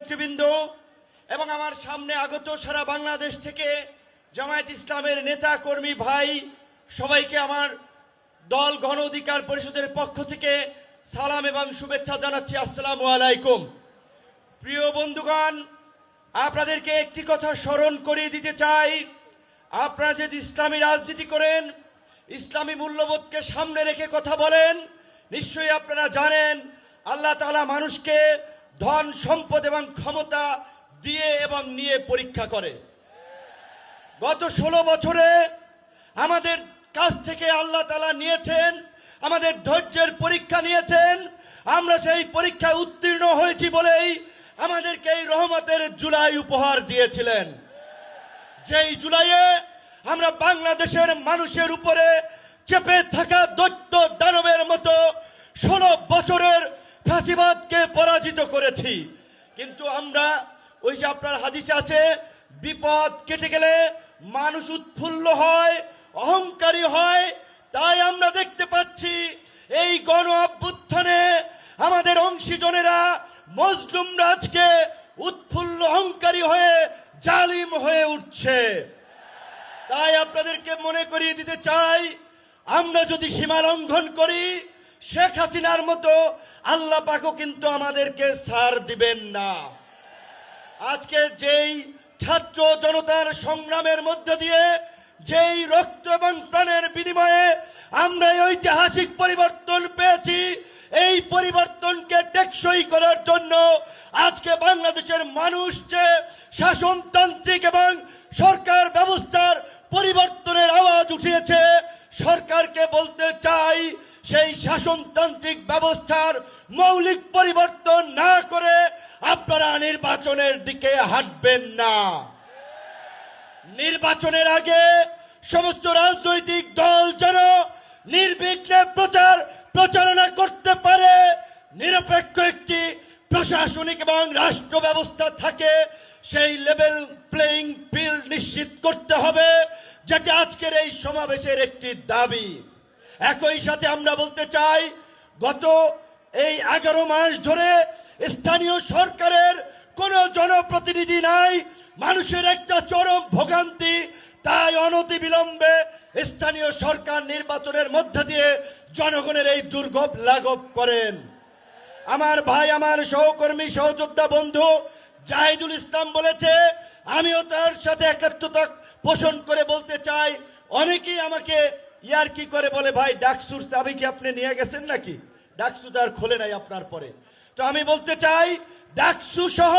নেতৃবৃন্দ এবং আমার সামনে আগত সারা বাংলাদেশ থেকে জামায়াত ইসলামের নেতা কর্মী ভাই সবাইকে আমার দল গণ অধিকার পরিষদের পক্ষ থেকে সালাম এবং শুভেচ্ছা জানাচ্ছি। আসসালামু আলাইকুম। প্রিয় বন্ধুগণ, আপনাদেরকে একটি কথা স্মরণ করিয়ে দিতে চাই। আপনারা যদি ইসলামী রাজনীতি করেন, ইসলামী মূল্যবোধকে সামনে রেখে কথা বলেন, নিশ্চয়ই আপনারা জানেন আল্লাহ তাআলা মানুষকে ধন সম্পদ এবং ক্ষমতা দিয়ে এবং নিয়ে পরীক্ষা করে। গত 16 বছরে আমাদের কাছ থেকে আল্লাহ তাআলা নিয়েছেন, আমাদের ধৈর্যের পরীক্ষা নিয়েছেন। আমরা সেই পরীক্ষায় উত্তীর্ণ হয়েছি বলেই আমাদেরকে এই রহমতের জুলাই উপহার দিয়েছিলেন। যেই জুলাইয়ে আমরা বাংলাদেশের মানুষের উপরে চেপে থাকা দৈত্য দানবের মতো 16 বছরের ফাঁসিবাদকে পরাজিত করেছি। কিন্তু আমরা ওই যে আপনার হাদিসে আছে, বিপদ কেটে গেলে মানুষ উৎফুল্ল হয়, অহংকারী হয়। তাই আমরা দেখতে পাচ্ছি এই গণ অভ্যুত্থানে আমাদের অংশীজনেরা মজলুম রাজকে উৎফুল্ল অহংকারী হয়ে জালিম হয়ে উঠছে। তাই আপনাদেরকে মনে করিয়ে দিতে চাই, আমরা যদি সীমা লঙ্ঘন করি, শেখ হাসিনার মতো আল্লাহ পাকও কিন্তু আমাদেরকে ছাড় দিবেন না। আজকে যেই ছাত্র জনতার সংগ্রামের মধ্য দিয়ে, যেই রক্ত এবং প্রাণের বিনিময়ে আমরা এই ঐতিহাসিক পরিবর্তন পেয়েছি, এই পরিবর্তনকে টেকসই করার জন্য আজকে বাংলাদেশের মানুষ যে শাসনতান্ত্রিক এবং সরকার ব্যবস্থার পরিবর্তনের আওয়াজ উঠিয়েছে, সরকারকে বলতে চাই সেই শাসনতান্ত্রিক ব্যবস্থার মৌলিক পরিবর্তন না করে আপনারা নির্বাচনের দিকে হাঁটবেন না। নির্বাচনের আগে সমস্ত রাজনৈতিক দল যেন নির্বিঘ্নে প্রচারণা করতে পারে, নিরপেক্ষ একটি প্রশাসনিক এবং রাষ্ট্র ব্যবস্থা থাকে, সেই লেভেল প্লেইং ফিল্ড নিশ্চিত করতে হবে, যেটা আজকের এই সমাবেশের একটি দাবি। একই সাথে আমরা বলতে চাই, গত এই 11 মাস ধরে স্থানীয় সরকারের কোনো জনপ্রতিনিধি নাই, মানুষের একটা চরম ভোগান্তি। তাই অনতিবিলম্বে স্থানীয় সরকার নির্বাচনের মধ্য দিয়ে জনগণের এই দুর্ভোগ লাঘব করেন। আমার ভাই, আমার সহকর্মী, সহযোদ্ধা বন্ধু জাহিদুল ইসলাম বলেছে, আমিও তার সাথে একাত্মতা পোষণ করে বলতে চাই। অনেকেই আমাকে ইয়ারকি করে বলে, ভাই ডাকসুর চাবি কি আপনি নিয়ে গেছেন নাকি? ডাকসু তো আর খোলে নাই আপনার পরে। তো আমি বলতে চাই, ডাকসু সহ